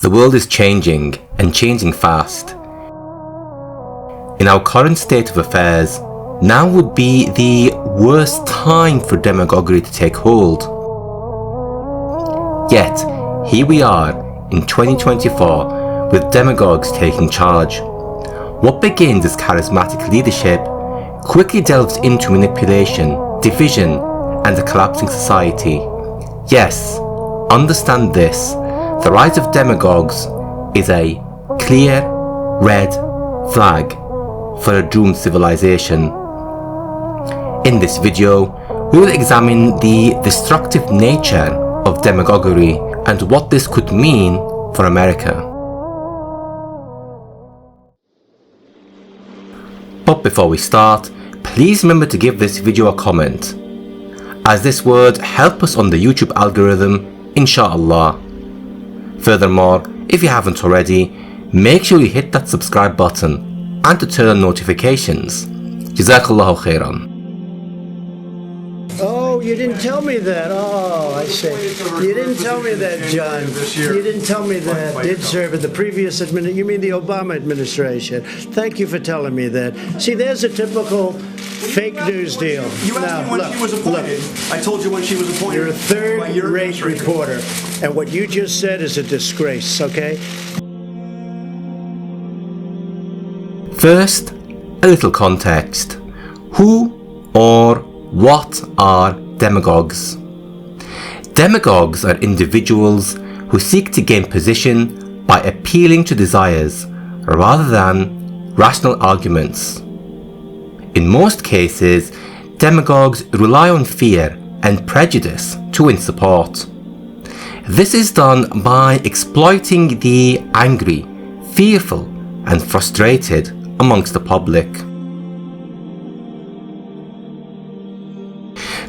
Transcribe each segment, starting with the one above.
The world is changing, and changing fast. In our current state of affairs, now would be the worst time for demagoguery to take hold. Yet, here we are in 2024 with demagogues taking charge. What begins as charismatic leadership quickly delves into manipulation, division, and a collapsing society. Yes, understand this. The rise of demagogues is a clear red flag for a doomed civilization. In this video, we will examine the destructive nature of demagoguery and what this could mean for America. But before we start, please remember to give this video a comment, as this would help us on the YouTube algorithm, inshallah. Furthermore, if you haven't already, make sure you hit that subscribe button and to turn on notifications. Jazakallahu khairan. Oh, you didn't tell me that. Oh, I see. You didn't tell me that, John. You didn't tell me that. Did serve in the previous administration. You mean the Obama administration. Thank you for telling me that. See, there's a typical fake news deal. You asked me when she was appointed. I told you when she was appointed. You're a third-rate reporter, and what you just said is a disgrace, okay? First, a little context. Who or what are demagogues? Demagogues are individuals who seek to gain position by appealing to desires rather than rational arguments. In most cases, demagogues rely on fear and prejudice to win support. This is done by exploiting the angry, fearful, and frustrated amongst the public.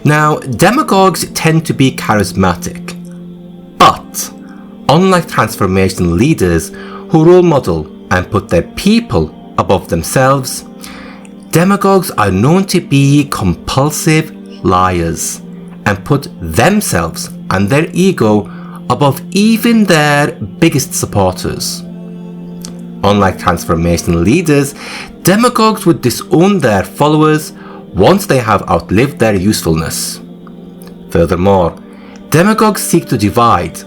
Now, demagogues tend to be charismatic, but unlike transformational leaders who role model and put their people above themselves, demagogues are known to be compulsive liars and put themselves and their ego above even their biggest supporters. Unlike transformational leaders, demagogues would disown their followers once they have outlived their usefulness. Furthermore, demagogues seek to divide,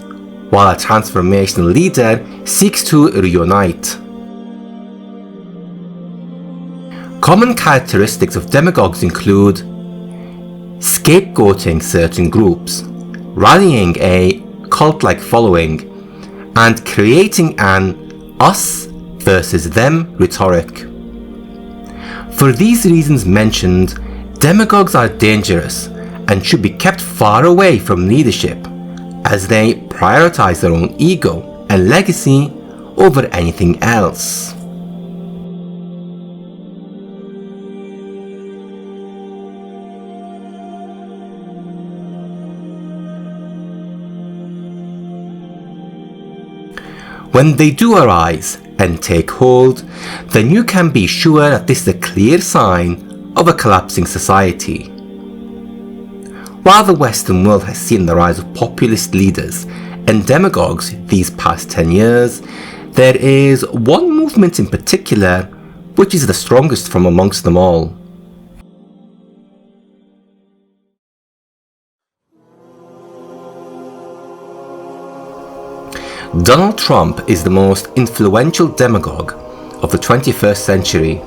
while a transformational leader seeks to reunite. Common characteristics of demagogues include scapegoating certain groups, rallying a cult-like following, and creating an us versus them rhetoric. For these reasons mentioned, demagogues are dangerous and should be kept far away from leadership, as they prioritize their own ego and legacy over anything else. When they do arise and take hold, then you can be sure that this is a clear sign of a collapsing society. While the Western world has seen the rise of populist leaders and demagogues these past 10 years, there is one movement in particular which is the strongest from amongst them all. Donald Trump is the most influential demagogue of the 21st century.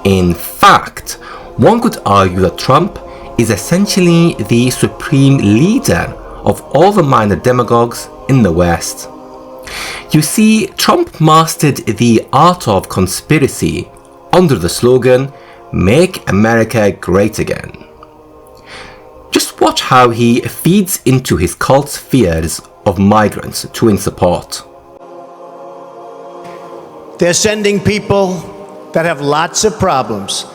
In fact, one could argue that Trump is essentially the supreme leader of all the minor demagogues in the West. You see, Trump mastered the art of conspiracy under the slogan, "Make America Great Again." Just watch how he feeds into his cult's fears of migrants to win support. They're sending people that have lots of problems,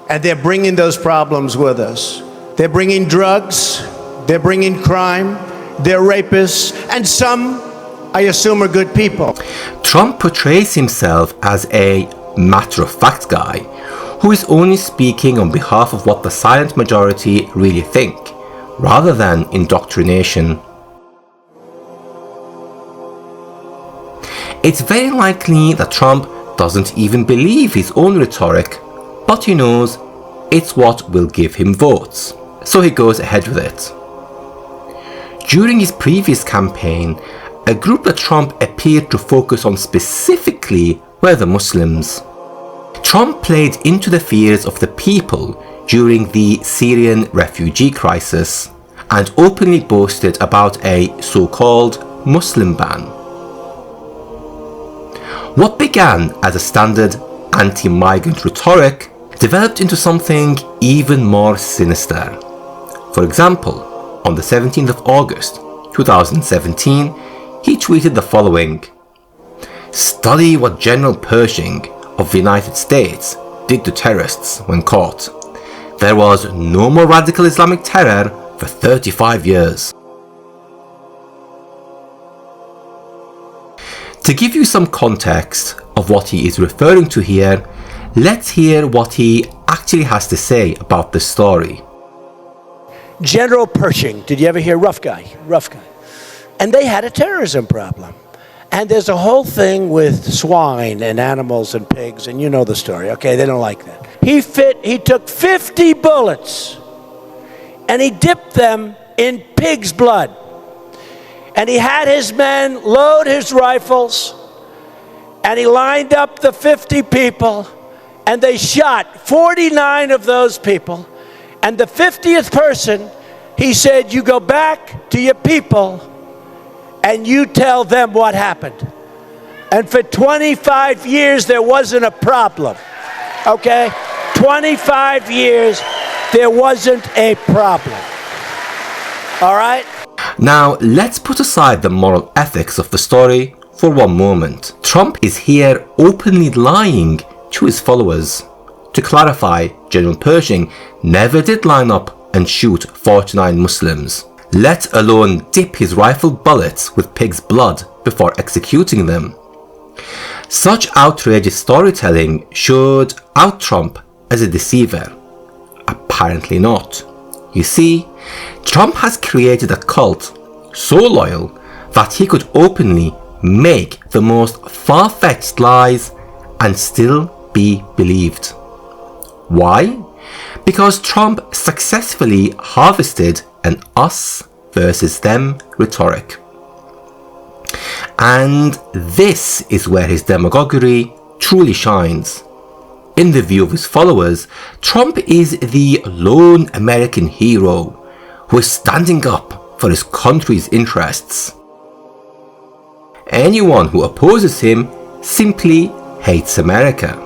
and they're bringing those problems with us. They're bringing drugs, they're bringing crime, they're rapists, and some, I assume, are good people. Trump portrays himself as a matter-of-fact guy who is only speaking on behalf of what the silent majority really think, rather than indoctrination. It's very likely that Trump doesn't even believe his own rhetoric, but he knows it's what will give him votes, so he goes ahead with it. During his previous campaign, a group that Trump appeared to focus on specifically were the Muslims. Trump played into the fears of the people during the Syrian refugee crisis and openly boasted about a so-called Muslim ban. What began as a standard anti-migrant rhetoric developed into something even more sinister. For example, on the 17th of August 2017, he tweeted the following: "Study what General Pershing of the United States did to terrorists when caught. There was no more radical Islamic terror for 35 years. To give you some context of what he is referring to here, let's hear what he actually has to say about this story. General Pershing, did you ever hear? Rough guy. And they had a terrorism problem. And there's a whole thing with swine and animals and pigs, and you know the story, okay? They don't like that. He took 50 bullets and he dipped them in pig's blood. And he had his men load his rifles and he lined up the 50 people and they shot 49 of those people. And the 50th person, he said, you go back to your people and you tell them what happened. And for 25 years, there wasn't a problem, okay? 25 years, there wasn't a problem, all right? Now, let's put aside the moral ethics of the story for one moment. Trump is here openly lying to his followers. To clarify, General Pershing never did line up and shoot 49 Muslims, let alone dip his rifle bullets with pig's blood before executing them. Such outrageous storytelling should out Trump as a deceiver. Apparently not. You see, Trump has created a cult so loyal that he could openly make the most far-fetched lies and still be believed. Why? Because Trump successfully harvested an us versus them rhetoric. And this is where his demagoguery truly shines. In the view of his followers, Trump is the lone American hero who is standing up for his country's interests. Anyone who opposes him simply hates America.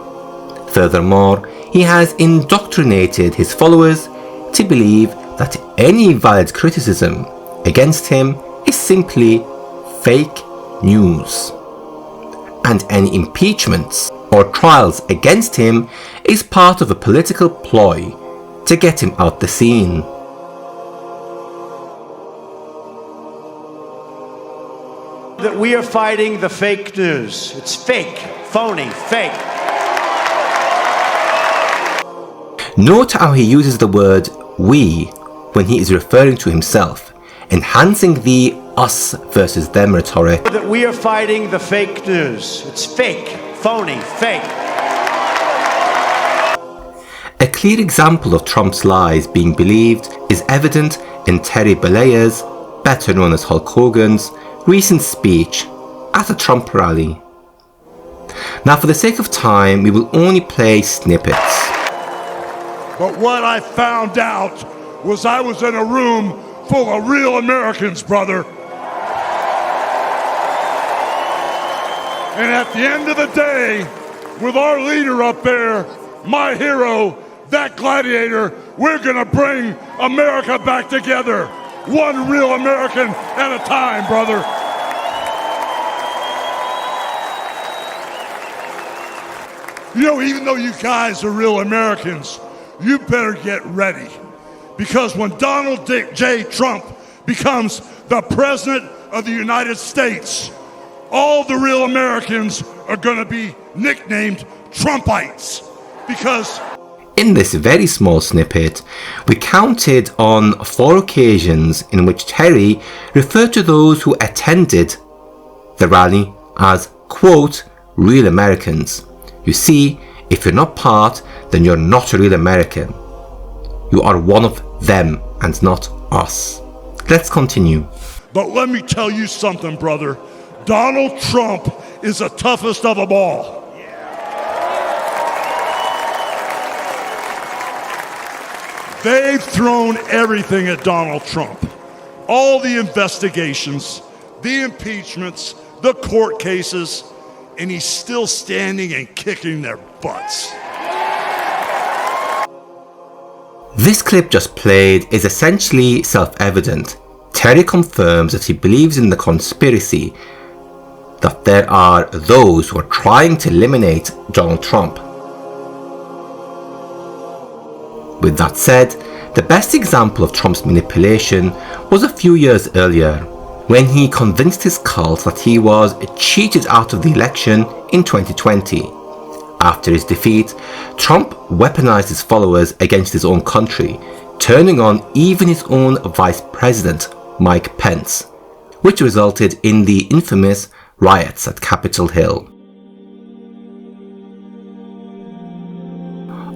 Furthermore, he has indoctrinated his followers to believe that any valid criticism against him is simply fake news, and any impeachments or trials against him is part of a political ploy to get him out the scene. That we are fighting the fake news. It's fake, phony, fake. Note how he uses the word we when he is referring to himself, enhancing the us versus them rhetoric. That we are fighting the fake news. It's fake, phony, fake. A clear example of Trump's lies being believed is evident in Terry Bollea's, better known as Hulk Hogan's, recent speech at a Trump rally. Now, for the sake of time, we will only play snippets. But what I found out was I was in a room full of real Americans, brother. And at the end of the day, with our leader up there, my hero, that gladiator, we're gonna bring America back together. One real American at a time, brother. You know, even though you guys are real Americans, you better get ready. Because when Donald J. Trump becomes the President of the United States, all the real Americans are gonna be nicknamed Trumpites. Because in this very small snippet, we counted on 4 occasions in which Terry referred to those who attended the rally as quote, real Americans. You see, if you're not part, then you're not a real American. You are one of them and not us. Let's continue. But let me tell you something, brother. Donald Trump is the toughest of them all. They've thrown everything at Donald Trump. All the investigations, the impeachments, the court cases, and he's still standing and kicking their butts. This clip just played is essentially self-evident. Terry confirms that he believes in the conspiracy, that there are those who are trying to eliminate Donald Trump. With that said, the best example of Trump's manipulation was a few years earlier, when he convinced his cult that he was cheated out of the election in 2020. After his defeat, Trump weaponized his followers against his own country, turning on even his own vice president, Mike Pence, which resulted in the infamous riots at Capitol Hill.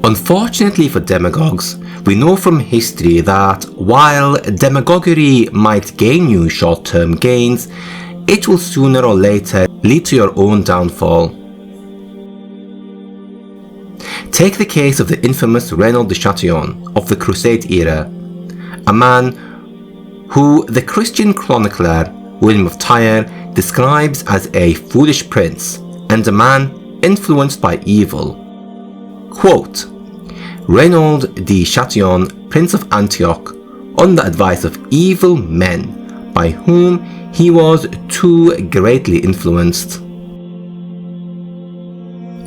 Unfortunately for demagogues, we know from history that while demagoguery might gain you short-term gains, it will sooner or later lead to your own downfall. Take the case of the infamous Reynald de Châtillon of the Crusade era, a man who the Christian chronicler William of Tyre describes as a foolish prince and a man influenced by evil. Quote, Reynald de Châtillon, Prince of Antioch, on the advice of evil men, by whom he was too greatly influenced.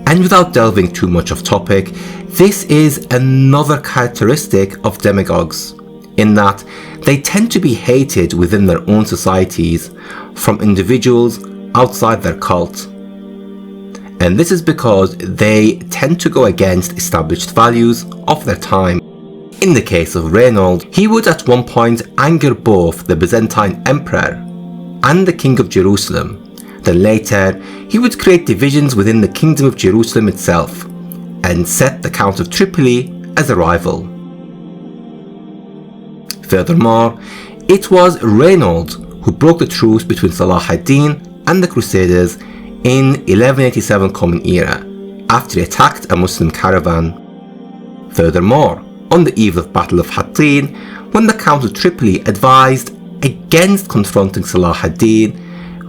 And without delving too much off topic, this is another characteristic of demagogues, in that they tend to be hated within their own societies from individuals outside their cult. And this is because they tend to go against established values of their time. In the case of Reynald, he would at one point anger both the Byzantine Emperor and the King of Jerusalem. Then later, he would create divisions within the Kingdom of Jerusalem itself and set the Count of Tripoli as a rival. Furthermore, it was Reynald who broke the truce between Salah ad-Din and the Crusaders in 1187 Common Era, after he attacked a Muslim caravan. Furthermore, on the eve of Battle of Hattin, when the Count of Tripoli advised against confronting Salah ad-Din,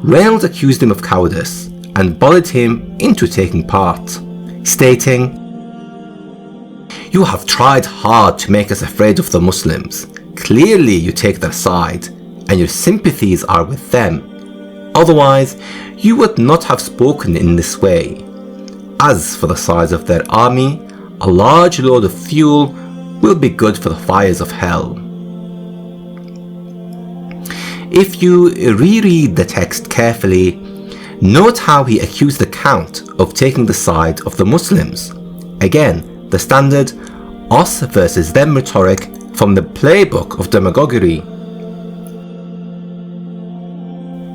Reynald accused him of cowardice and bullied him into taking part, stating, "You have tried hard to make us afraid of the Muslims. Clearly you take their side, and your sympathies are with them. Otherwise, you would not have spoken in this way. As for the size of their army, a large load of fuel will be good for the fires of hell." If you reread the text carefully, note how he accused the Count of taking the side of the Muslims. Again, the standard us versus them rhetoric from the playbook of demagoguery.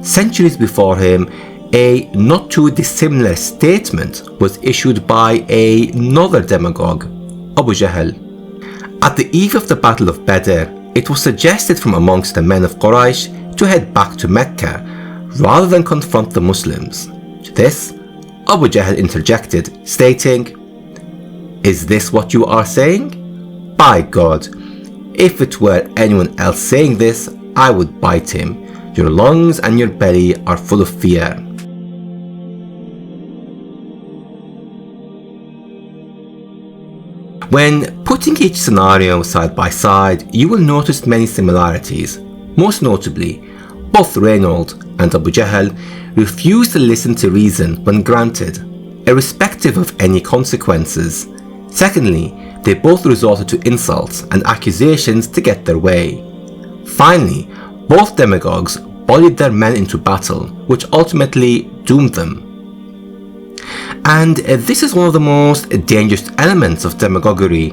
Centuries before him, a not too dissimilar statement was issued by another demagogue, Abu Jahl. At the eve of the Battle of Badr, it was suggested from amongst the men of Quraysh to head back to Mecca rather than confront the Muslims. To this, Abu Jahl interjected, stating, "Is this what you are saying? By God, if it were anyone else saying this, I would bite him. Your lungs and your belly are full of fear." When putting each scenario side by side, you will notice many similarities. Most notably, both Reynald and Abu Jahl refused to listen to reason when granted, irrespective of any consequences. Secondly, they both resorted to insults and accusations to get their way. Finally, both demagogues bullied their men into battle, which ultimately doomed them. And this is one of the most dangerous elements of demagoguery.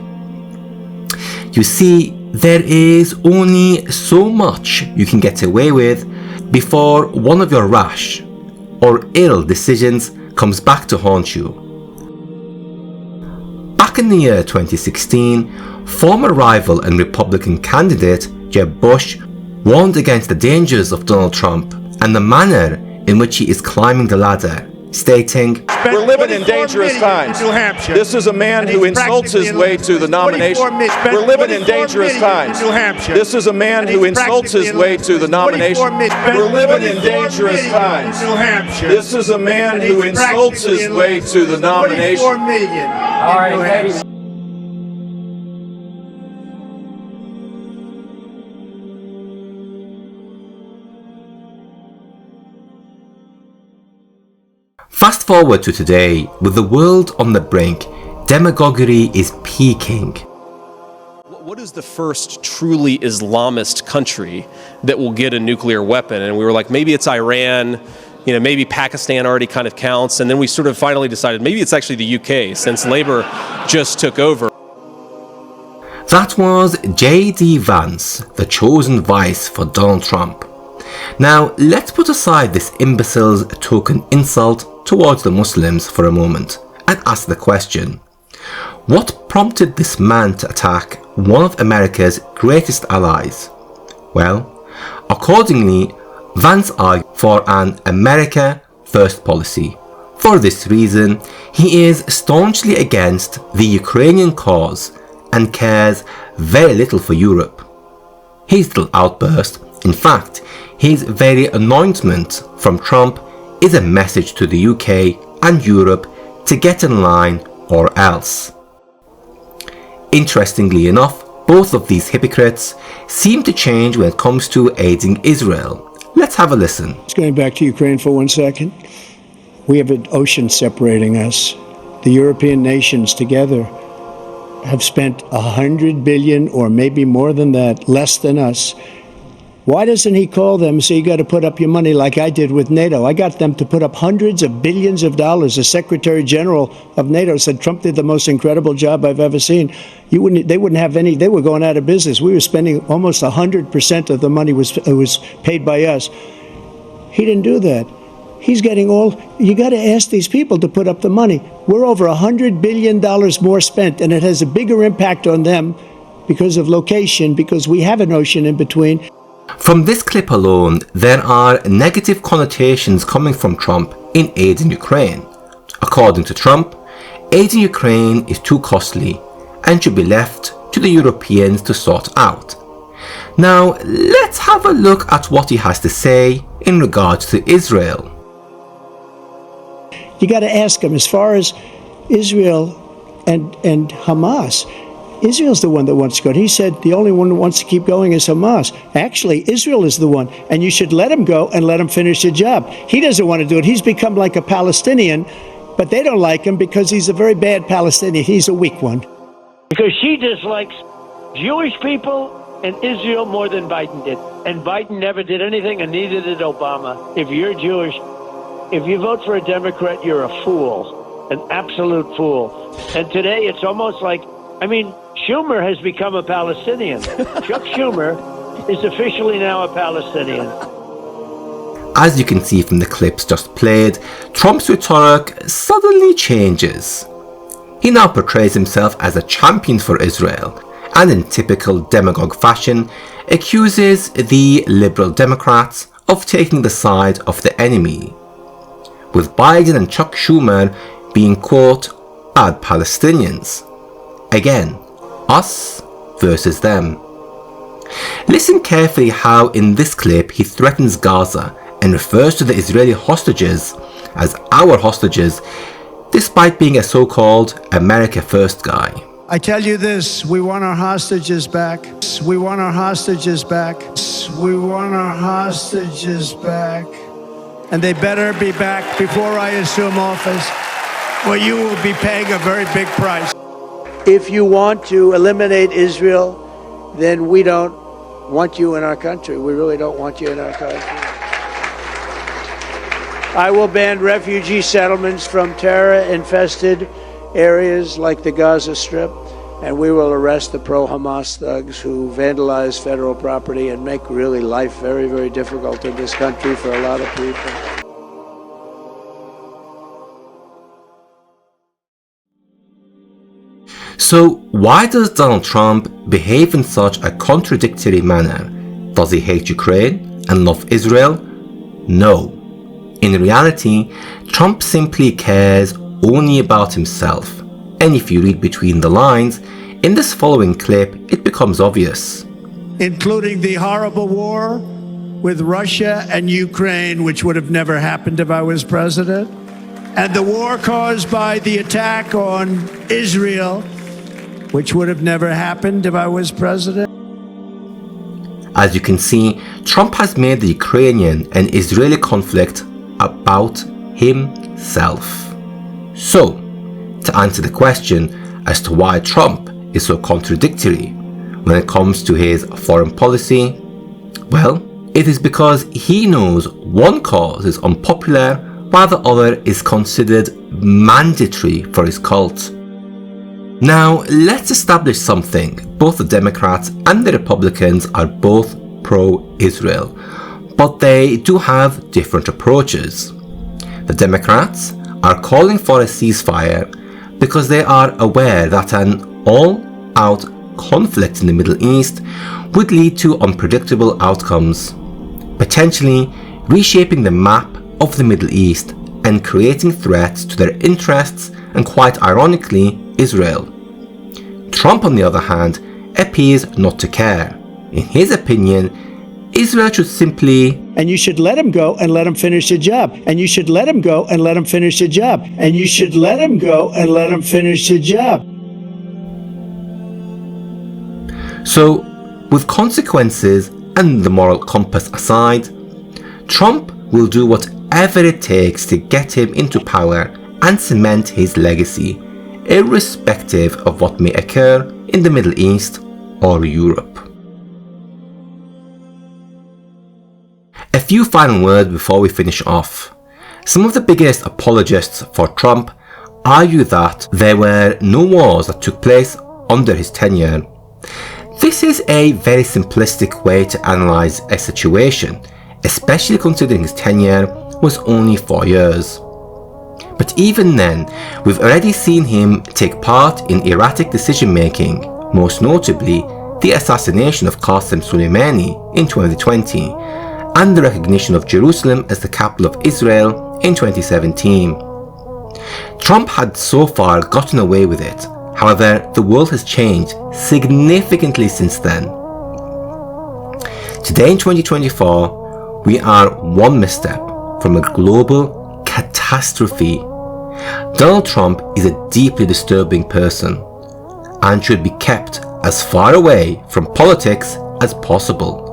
You see, there is only so much you can get away with before one of your rash, or ill decisions comes back to haunt you. Back in the year 2016, former rival and Republican candidate Jeb Bush warned against the dangers of Donald Trump and the manner in which he is climbing the ladder, stating, "We're living in dangerous times. This is a man who insults his way to the nomination. We're living in dangerous times. This is a man who insults his way to the nomination. We're living in dangerous times. This is a man who insults his way to the nomination." All right, ladies. Fast forward to today, with the world on the brink, demagoguery is peaking. What is the first truly Islamist country that will get a nuclear weapon? And we were like, maybe it's Iran, maybe Pakistan already kind of counts. And then we sort of finally decided maybe it's actually the UK, since Labour just took over. That was J.D. Vance, the chosen vice for Donald Trump. Now, let's put aside this imbecile's token insult towards the Muslims for a moment and ask the question: what prompted this man to attack one of America's greatest allies? Well, accordingly, Vance argued for an America First policy. For this reason, he is staunchly against the Ukrainian cause and cares very little for Europe. His little outburst, in fact, his very anointment from Trump, is a message to the UK and Europe to get in line or else. Interestingly enough, both of these hypocrites seem to change when it comes to aiding Israel. Let's have a listen. Just going back to Ukraine for 1 second. We have an ocean separating us. The European nations together have spent 100 billion, or maybe more than that, less than us. Why doesn't he call them and say, you got to put up your money like I did with NATO? I got them to put up hundreds of billions of dollars. The Secretary General of NATO said Trump did the most incredible job I've ever seen. They wouldn't have any, they were going out of business. We were spending almost 100% of the money was paid by us. He didn't do that. He's getting all, you got to ask these people to put up the money. We're over $100 billion more spent, and it has a bigger impact on them because of location, because we have an ocean in between. From this clip alone, there are negative connotations coming from Trump in aiding Ukraine. According to Trump, aiding Ukraine is too costly and should be left to the Europeans to sort out. Now, let's have a look at what he has to say in regards to Israel. You got to ask him, as far as Israel and Hamas, Israel's the one that wants to go. He said the only one who wants to keep going is Hamas. Actually, Israel is the one, and you should let him go and let him finish the job. He doesn't want to do it. He's become like a Palestinian, but they don't like him because he's a very bad Palestinian. He's a weak one. Because she dislikes Jewish people and Israel more than Biden did. And Biden never did anything, and neither did Obama. If you're Jewish, if you vote for a Democrat, you're a fool, an absolute fool. And today it's almost like, Schumer has become a Palestinian. Chuck Schumer is officially now a Palestinian. As you can see from the clips just played, Trump's rhetoric suddenly changes. He now portrays himself as a champion for Israel, and in typical demagogue fashion, accuses the Liberal Democrats of taking the side of the enemy, with Biden and Chuck Schumer being, quote, bad Palestinians. Again, us versus them. Listen carefully how in this clip he threatens Gaza and refers to the Israeli hostages as our hostages, despite being a so-called America First guy. I tell you this, we want our hostages back. We want our hostages back. We want our hostages back. And they better be back before I assume office, or you will be paying a very big price. If you want to eliminate Israel, then we don't want you in our country. We really don't want you in our country. I will ban refugee settlements from terror-infested areas like the Gaza Strip, and we will arrest the pro-Hamas thugs who vandalize federal property and make really life very, very difficult in this country for a lot of people. So why does Donald Trump behave in such a contradictory manner? Does he hate Ukraine and love Israel? No. In reality, Trump simply cares only about himself. And if you read between the lines, in this following clip, it becomes obvious. Including the horrible war with Russia and Ukraine, which would have never happened if I was president, and the war caused by the attack on Israel, which would have never happened if I was president. As you can see, Trump has made the Ukrainian and Israeli conflict about himself. So, to answer the question as to why Trump is so contradictory when it comes to his foreign policy, well, it is because he knows one cause is unpopular while the other is considered mandatory for his cult. Now, let's establish something. Both the Democrats and the Republicans are both pro-Israel, but they do have different approaches. The Democrats are calling for a ceasefire because they are aware that an all-out conflict in the Middle East would lead to unpredictable outcomes, potentially reshaping the map of the Middle East and creating threats to their interests and, quite ironically, Israel. Trump, on the other hand, appears not to care. In his opinion, Israel should simply... And you should let him go and let him finish the job. And you should let him go and let him finish the job. And you should let him go and let him finish the job. So, with consequences and the moral compass aside, Trump will do whatever it takes to get him into power and cement his legacy, irrespective of what may occur in the Middle East or Europe. A few final words before we finish off. Some of the biggest apologists for Trump argue that there were no wars that took place under his tenure. This is a very simplistic way to analyse a situation, especially considering his tenure was only 4 years. But even then, we've already seen him take part in erratic decision making, most notably the assassination of Qasem Soleimani in 2020 and the recognition of Jerusalem as the capital of Israel in 2017. Trump had so far gotten away with it. However, the world has changed significantly since then. Today in 2024, we are one misstep from a global catastrophe. Donald Trump is a deeply disturbing person and should be kept as far away from politics as possible.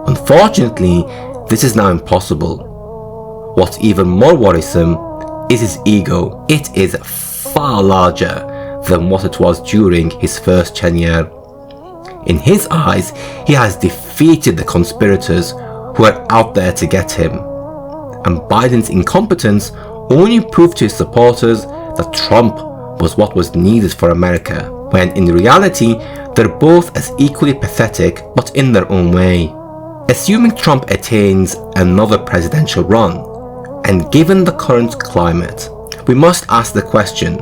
Unfortunately, this is now impossible. What's even more worrisome is his ego. It is far larger than what it was during his first tenure. In his eyes, he has defeated the conspirators who are out there to get him. And Biden's incompetence only proved to his supporters that Trump was what was needed for America, when in reality, they're both as equally pathetic but in their own way. Assuming Trump attains another presidential run, and given the current climate, we must ask the question,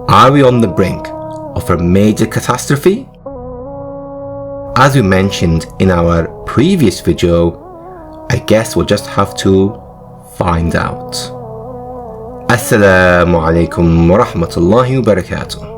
are we on the brink of a major catastrophe? As we mentioned in our previous video, I guess we'll just have to find out. Assalamu alaikum wa rahmatullahi wa barakatuh.